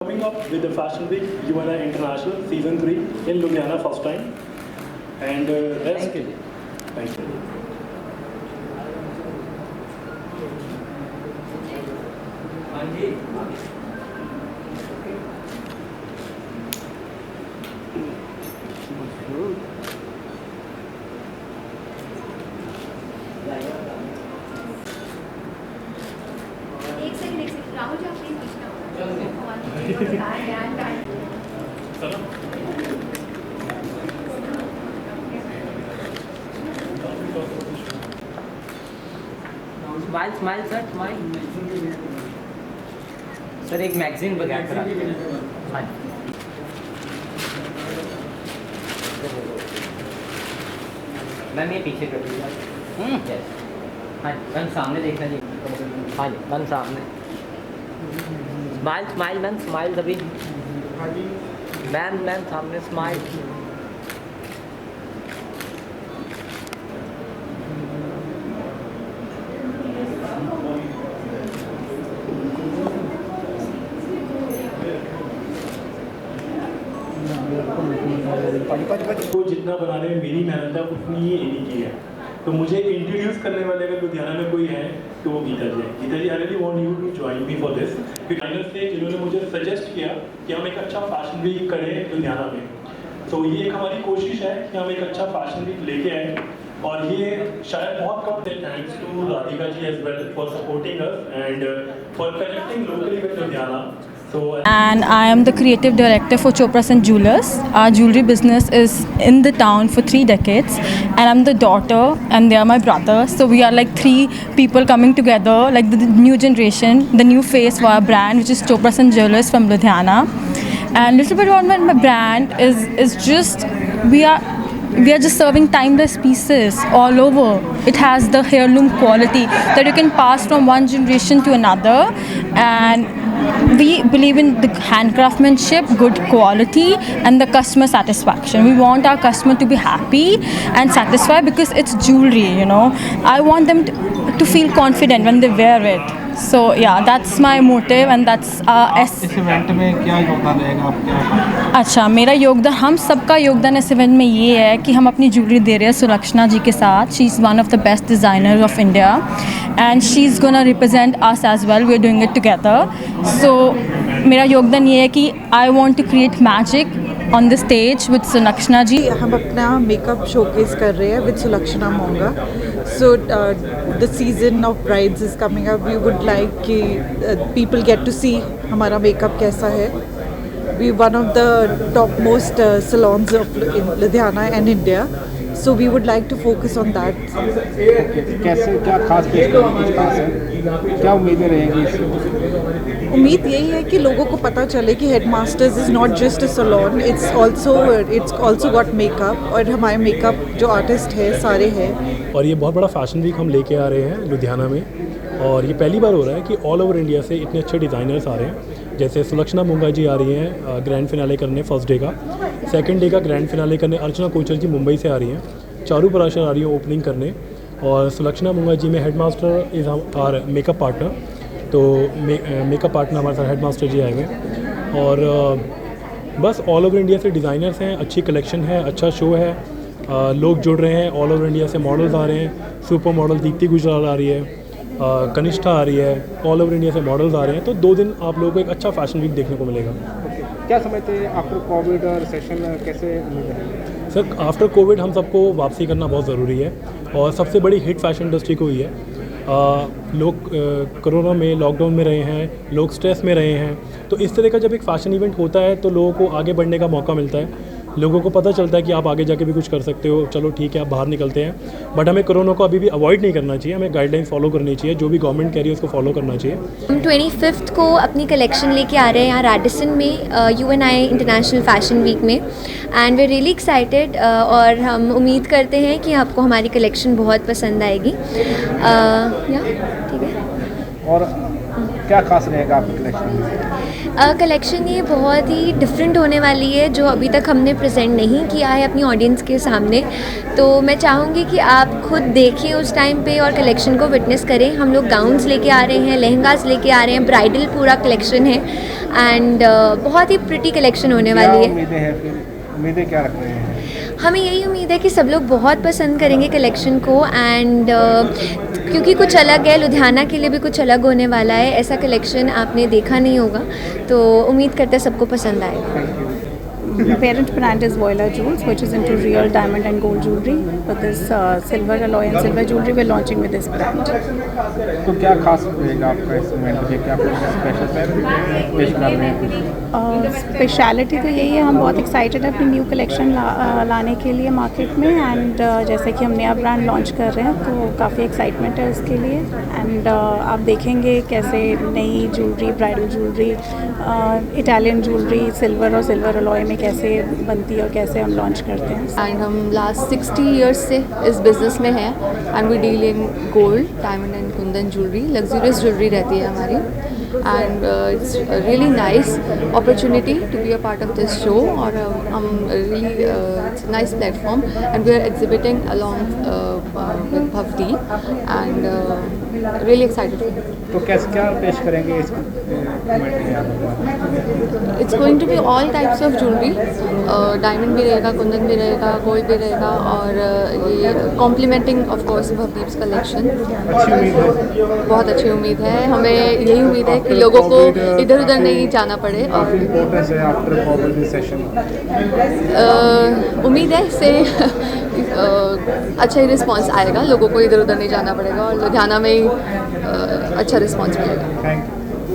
coming up with the Fashion Week UNI International Season 3 in Ludhiana first time. And Thank you. Thank you. एक second Rahul ji आप please पूछना smile smile sir smile sir एक magazine बगैर करा हाँ ma'am ये पीछे कर दीजिए हाँ मैम सामने देखना जी हाँ जी मैम सामने स्माइल स्माइल मैम स्माइल सभी मैम मैम सामने स्माइल तो जितना बनाने में मेरी मेहनत है उतनी ही इन्हीं की है। तो मुझे इंट्रोड्यूस करने वाले अगर लुधियाना में कोई है तो वो गीता जी है। Geeta ji, I really want you to join me for this. Designers थे जिन्होंने मुझे सजेस्ट किया कि हम एक अच्छा फैशन वीक करें लुधियाना में। तो ये एक हमारी कोशिश है कि हम एक अच्छा फैशन वीक लेके आए और ये शायद बहुत कम थे। Thanks to Radhika ji as well for supporting us and for connecting locally with Ludhiana. And I am the creative director for Chopra & Jewelers. Our jewelry business is in the town for 3 decades, and I'm the daughter and they are my brother. So we are like 3 people coming together, like the new generation, the new face for our brand, which is Chopra & Jewelers from Ludhiana. And little bit about my brand is just we are just serving timeless pieces all over. It has the heirloom quality that you can pass from one generation to another, and we believe in the handcraftsmanship, good quality, and the customer satisfaction. We want our customer to be happy and satisfied because it's jewelry, you know. I want them to feel confident when they wear it. So yeah, that's my motive and that's इस event में क्या योगदान रहेगा आपका? अच्छा, मेरा योगदान, हम सबका योगदान इस इवेंट में ये है कि हम अपनी ज्वेलरी दे रहे हैं सुलक्षणा जी के साथ. She is one of the best designer of India and she is gonna represent us as well. We are doing it together. So मेरा योगदान ये है कि I want to create magic on the stage with Sulakshana ji. हम अपना makeup showcase कर रहे हैं with Sulakshana Monga. So the season of brides is coming up. We would like कि people get to see हमारा makeup कैसा है. We one of the topmost salons of in Ludhiana and India. So we would like to focus on that. कैसे क्या खास पेश करेंगे, कुछ खास है, क्या उम्मीदें रहेंगी इससे? उम्मीद यही है कि लोगों को पता चले कि headmasters is not just a salon, it's also got makeup. और हमारे मेकअप जो आर्टिस्ट है सारे हैं. और ये बहुत बड़ा फैशन वीक हम लेके आ रहे हैं लुधियाना में और ये पहली बार हो रहा है कि ऑल ओवर इंडिया से इतने अच्छे डिज़ाइनर्स आ रहे हैं. जैसे सुलक्षणा मोंगा जी आ रही हैं ग्रैंड फिनाले करने फर्स्ट डे का. सेकंड डे का ग्रैंड फिनाले करने अर्चना कोचर जी मुंबई से आ रही हैं. चारू पराशर आ रही है ओपनिंग करने. और सुलक्षणा मोंगा जी में head master is our makeup partner. तो मेकअप पार्टनर हमारे साथ हेड मास्टर जी आए हुए. और बस ऑल ओवर इंडिया से डिज़ाइनर्स हैं, अच्छी कलेक्शन है, अच्छा शो है, लोग जुड़ रहे हैं. ऑल ओवर इंडिया से मॉडल्स आ रहे हैं. सुपर मॉडल दीप्ति गुजराल आ रही है, कनिष्ठा आ रही है. ऑल ओवर इंडिया से मॉडल्स आ रहे हैं. तो 2 दिन आप लोगों को एक अच्छा फैशन वीक देखने को मिलेगा. क्या समझते हैं आफ्टर कोविड और सेशन कैसे उम्मीद है? सर, आफ्टर कोविड हम सबको वापसी करना बहुत ज़रूरी है और सबसे बड़ी हिट फैशन इंडस्ट्री को ही है. लोग कोरोना में लॉकडाउन में रहे हैं, लोग स्ट्रेस में रहे हैं. तो इस तरह का जब एक फ़ैशन इवेंट होता है तो लोगों को आगे बढ़ने का मौका मिलता है. लोगों को पता चलता है कि आप आगे जाके भी कुछ कर सकते हो. चलो ठीक है, आप बाहर निकलते हैं, बट हमें कोरोना को अभी भी अवॉइड नहीं करना चाहिए. हमें गाइडलाइंस फॉलो करनी चाहिए. जो भी गवर्नमेंट कह रही है उसको फॉलो करना चाहिए. हम 25 को अपनी कलेक्शन लेके आ रहे हैं यहाँ रैडिसन में UNI इंटरनेशनल फैशन वीक में. एंड वी रियली एक्साइटेड और हम उम्मीद करते हैं कि आपको हमारी कलेक्शन बहुत पसंद आएगी. या ठीक है. और क्या खास रहेगा आपकी कलेक्शन में? कलेक्शन ये बहुत ही डिफरेंट होने वाली है, जो अभी तक हमने प्रेजेंट नहीं किया है अपनी ऑडियंस के सामने। तो मैं चाहूँगी कि आप खुद देखें उस टाइम पे और कलेक्शन को विटनेस करें। हम लोग गाउन्स लेके आ रहे हैं, लहंगास लेके आ रहे हैं, ब्राइडल पूरा कलेक्शन है एंड बहुत ही प्रिटी कलेक्शन होने क्या वाली है। उम्मीदें हैं फिर, उम्मीदें क्या रख रहे हैं? हमें यही उम्मीद है कि सब लोग बहुत पसंद करेंगे कलेक्शन को एंड क्योंकि कुछ अलग है, लुधियाना के लिए भी कुछ अलग होने वाला है। ऐसा कलेक्शन आपने देखा नहीं होगा, तो उम्मीद करते हैं सबको पसंद आएगा। The parent brand is Voila Jewels, which is into real diamond and gold jewelry. But this silver alloy and silver jewelry we're launching with this brand. तो क्या खास रहेगा आपका इस इवेंट में, क्या कुछ स्पेशल पेश कर रहे हैं? स्पेशलिटी तो यही है, हम बहुत एक्साइटेड है अपनी न्यू कलेक्शन लाने के लिए मार्केट में। एंड जैसे कि हम नया ब्रांड लॉन्च कर रहे हैं, तो काफ़ी एक्साइटमेंट है उसके लिए। एंड आप देखेंगे कैसे नई jewellery, bridal jewellery, Italian jewellery silver और सिल्वर अलॉय में कैसे बनती है और कैसे हम लॉन्च करते हैं। एंड हम लास्ट 60 इयर्स से इस बिज़नेस में हैं and we deal in gold, diamond and kundan jewellery. Luxurious jewellery रहती है हमारी and it's really nice opportunity to be a part of this show. और हम really it's nice platform and we are exhibiting along with Bhavdi and really excited. तो कैसे क्या पेश करेंगे इस इवेंट में आप? It's going to be all types of jewellery, diamond भी रहेगा, कुंदन भी रहेगा, गोल्ड भी रहेगा और ये कॉम्प्लीमेंटिंग ऑफ कोर्स भवदीप्स कलेक्शन। अच्छी उम्मीद है, बहुत अच्छी उम्मीद है, हमें यही उम्मीद है कि लोगों को इधर उधर नहीं जाना पड़े। और काफ़ी इम्पोर्टेंस है आफ्टर कोविड सेशन। उम्मीद है इससे अच्छा ही रिस्पांस आएगा, लोगों को इधर उधर नहीं जाना पड़ेगा और लुधियाना में ही अच्छा रिस्पांस मिलेगा। Thank you.